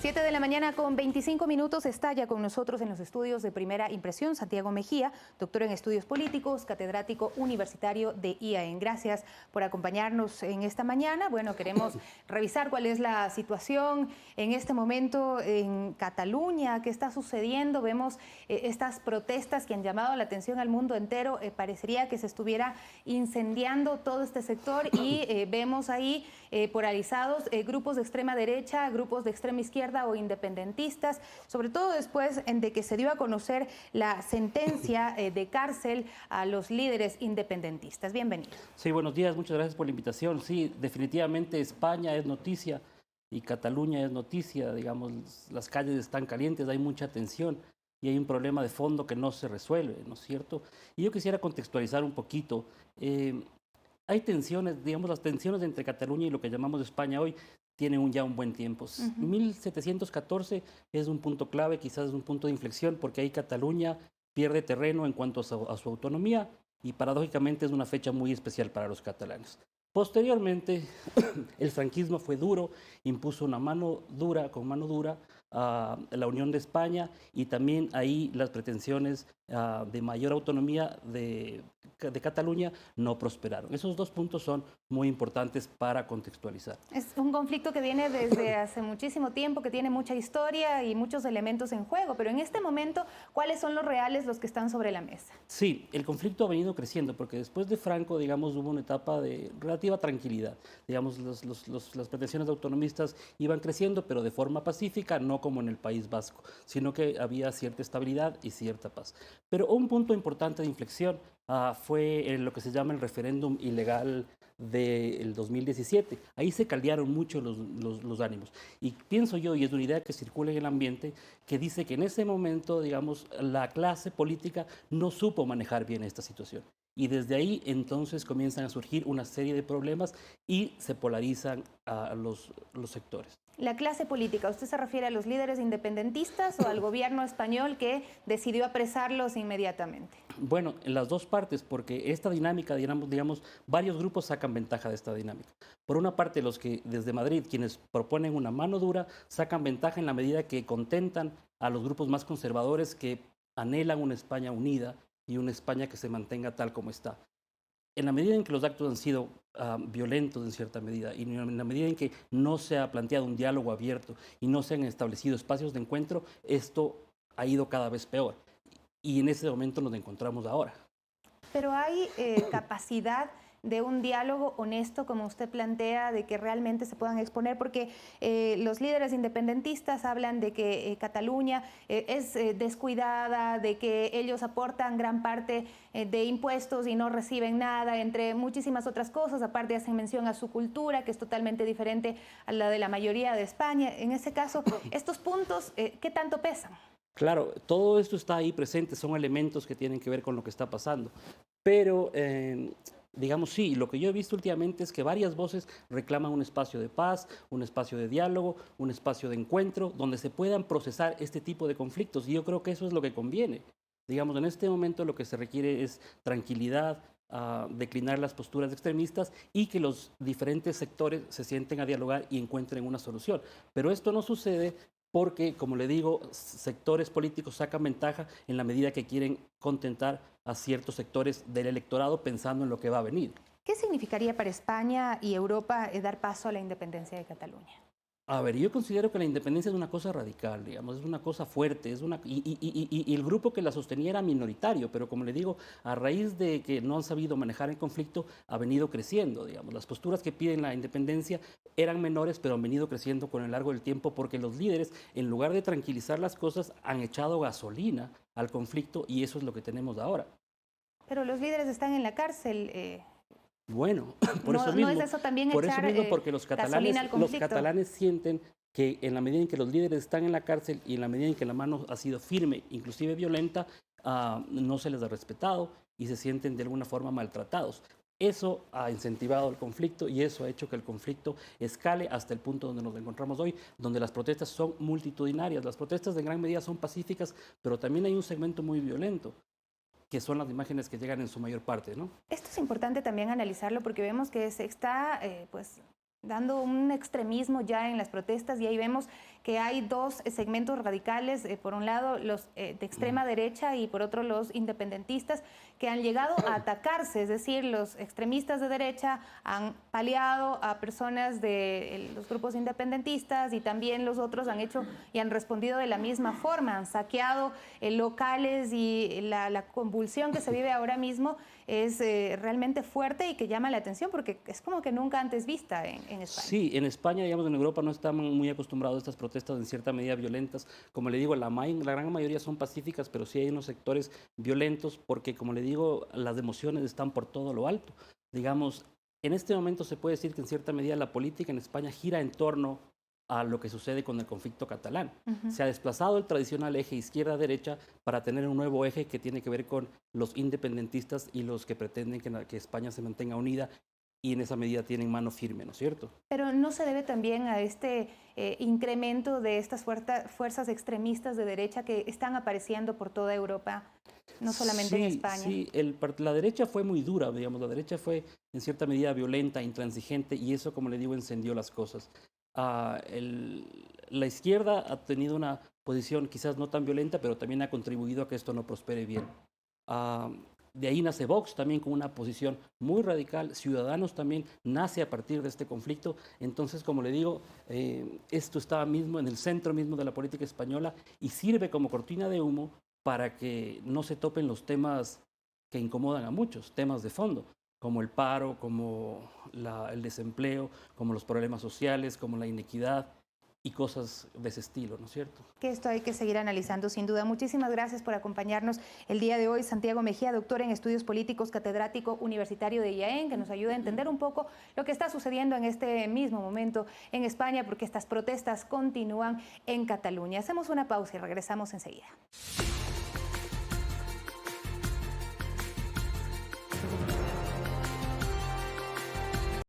7 de la mañana con 25 minutos está ya con nosotros en los estudios de Primera Impresión Santiago Mejía, doctor en estudios políticos, catedrático universitario de IAEN. Gracias por acompañarnos en esta mañana. Bueno, queremos revisar cuál es la situación en este momento en Cataluña, qué está sucediendo. Vemos estas protestas que han llamado la atención al mundo entero. Parecería que se estuviera incendiando todo este sector y vemos ahí polarizados grupos de extrema derecha, grupos de extrema izquierda o independentistas, sobre todo después de que se dio a conocer la sentencia de cárcel a los líderes independentistas. Bienvenido. Sí, buenos días, muchas gracias por la invitación. Sí, definitivamente España es noticia y Cataluña es noticia, digamos, las calles están calientes, hay mucha tensión y hay un problema de fondo que no se resuelve, ¿no es cierto? Y yo quisiera contextualizar un poquito. Hay tensiones, digamos, las tensiones entre Cataluña y lo que llamamos España hoy tienen ya un buen tiempo. 1714 es un punto clave, quizás es un punto de inflexión, porque ahí Cataluña pierde terreno en cuanto a su autonomía y paradójicamente es una fecha muy especial para los catalanes. Posteriormente, el franquismo fue duro, impuso una mano dura a la Unión de España y también ahí las pretensiones de mayor autonomía de Cataluña no prosperaron. Esos dos puntos son muy importantes para contextualizar. Es un conflicto que viene desde hace muchísimo tiempo, que tiene mucha historia y muchos elementos en juego, pero en este momento, ¿cuáles son los reales, los que están sobre la mesa? Sí, el conflicto ha venido creciendo porque después de Franco, digamos, hubo una etapa de relativa tranquilidad. Digamos, las pretensiones autonomistas iban creciendo, pero de forma pacífica, no como en el País Vasco, sino que había cierta estabilidad y cierta paz. Pero un punto importante de inflexión fue lo que se llama el referéndum ilegal del 2017. Ahí se caldearon mucho los ánimos. Y pienso yo, y es una idea que circula en el ambiente, que dice que en ese momento, digamos, la clase política no supo manejar bien esta situación. Y desde ahí entonces comienzan a surgir una serie de problemas y se polarizan los sectores. La clase política, ¿usted se refiere a los líderes independentistas o al gobierno español que decidió apresarlos inmediatamente? Bueno, en las dos partes, porque esta dinámica, digamos, varios grupos sacan ventaja de esta dinámica. Por una parte, los que desde Madrid, quienes proponen una mano dura, sacan ventaja en la medida que contentan a los grupos más conservadores que anhelan una España unida y una España que se mantenga tal como está. En la medida en que los actos han sido violentos en cierta medida y en la medida en que no se ha planteado un diálogo abierto y no se han establecido espacios de encuentro, esto ha ido cada vez peor. Y en ese momento nos encontramos ahora. Pero hay capacidad de un diálogo honesto, como usted plantea, de que realmente se puedan exponer, porque los líderes independentistas hablan de que Cataluña es descuidada, de que ellos aportan gran parte de impuestos y no reciben nada, entre muchísimas otras cosas. Aparte hacen mención a su cultura, que es totalmente diferente a la de la mayoría de España. En ese caso, estos puntos, ¿qué tanto pesan? Claro, todo esto está ahí presente, son elementos que tienen que ver con lo que está pasando. Pero digamos, sí, lo que yo he visto últimamente es que varias voces reclaman un espacio de paz, un espacio de diálogo, un espacio de encuentro, donde se puedan procesar este tipo de conflictos. Y yo creo que eso es lo que conviene. Digamos, en este momento lo que se requiere es tranquilidad, declinar las posturas extremistas y que los diferentes sectores se sienten a dialogar y encuentren una solución. Pero esto no sucede porque, como le digo, sectores políticos sacan ventaja en la medida que quieren contentar a ciertos sectores del electorado pensando en lo que va a venir. ¿Qué significaría para España y Europa dar paso a la independencia de Cataluña? A ver, yo considero que la independencia es una cosa radical, digamos, es una cosa fuerte, y el grupo que la sostenía era minoritario, pero como le digo, a raíz de que no han sabido manejar el conflicto, ha venido creciendo, digamos. Las posturas que piden la independencia eran menores, pero han venido creciendo con el largo del tiempo porque los líderes, en lugar de tranquilizar las cosas, han echado gasolina al conflicto y eso es lo que tenemos ahora. Pero los líderes están en la cárcel. Bueno, por eso mismo, ¿no es eso también echar porque los catalanes sienten que en la medida en que los líderes están en la cárcel y en la medida en que la mano ha sido firme, inclusive violenta, no se les ha respetado y se sienten de alguna forma maltratados. Eso ha incentivado el conflicto y eso ha hecho que el conflicto escale hasta el punto donde nos encontramos hoy, donde las protestas son multitudinarias. Las protestas en gran medida son pacíficas, pero también hay un segmento muy violento, que son las imágenes que llegan en su mayor parte, ¿no? Esto es importante también analizarlo porque vemos que se está pues dando un extremismo ya en las protestas, y ahí vemos que hay dos segmentos radicales, por un lado los de extrema derecha y por otro los independentistas, que han llegado a atacarse, es decir, los extremistas de derecha han paliado a personas de los grupos independentistas, y también los otros han hecho y han respondido de la misma forma, han saqueado locales, y la convulsión que se vive ahora mismo es realmente fuerte y que llama la atención porque es como que nunca antes vista en España. Sí, en España, digamos, en Europa no estamos muy acostumbrados a estas protestas en cierta medida violentas. Como le digo, la gran mayoría son pacíficas, pero sí hay unos sectores violentos porque, como le digo, las emociones están por todo lo alto. Digamos, en este momento se puede decir que en cierta medida la política en España gira en torno a lo que sucede con el conflicto catalán. Se ha desplazado el tradicional eje izquierda-derecha para tener un nuevo eje que tiene que ver con los independentistas y los que pretenden que España se mantenga unida, y en esa medida tienen mano firme, ¿no es cierto? Pero ¿no se debe también a este incremento de estas fuerzas extremistas de derecha que están apareciendo por toda Europa, no solamente en España? Sí, la derecha fue muy dura, digamos, la derecha fue en cierta medida violenta, intransigente, y eso, como le digo, encendió las cosas. La izquierda ha tenido una posición quizás no tan violenta, pero también ha contribuido a que esto no prospere bien. De ahí nace Vox también con una posición muy radical. Ciudadanos también nace a partir de este conflicto. Entonces, como le digo, esto está mismo en el centro mismo de la política española y sirve como cortina de humo para que no se topen los temas que incomodan a muchos, temas de fondo, como el paro, como el desempleo, como los problemas sociales, como la inequidad y cosas de ese estilo, ¿no es cierto? Que esto hay que seguir analizando sin duda. Muchísimas gracias por acompañarnos el día de hoy. Santiago Mejía, doctor en estudios políticos, catedrático universitario de IAEN, que nos ayuda a entender un poco lo que está sucediendo en este mismo momento en España, porque estas protestas continúan en Cataluña. Hacemos una pausa y regresamos enseguida.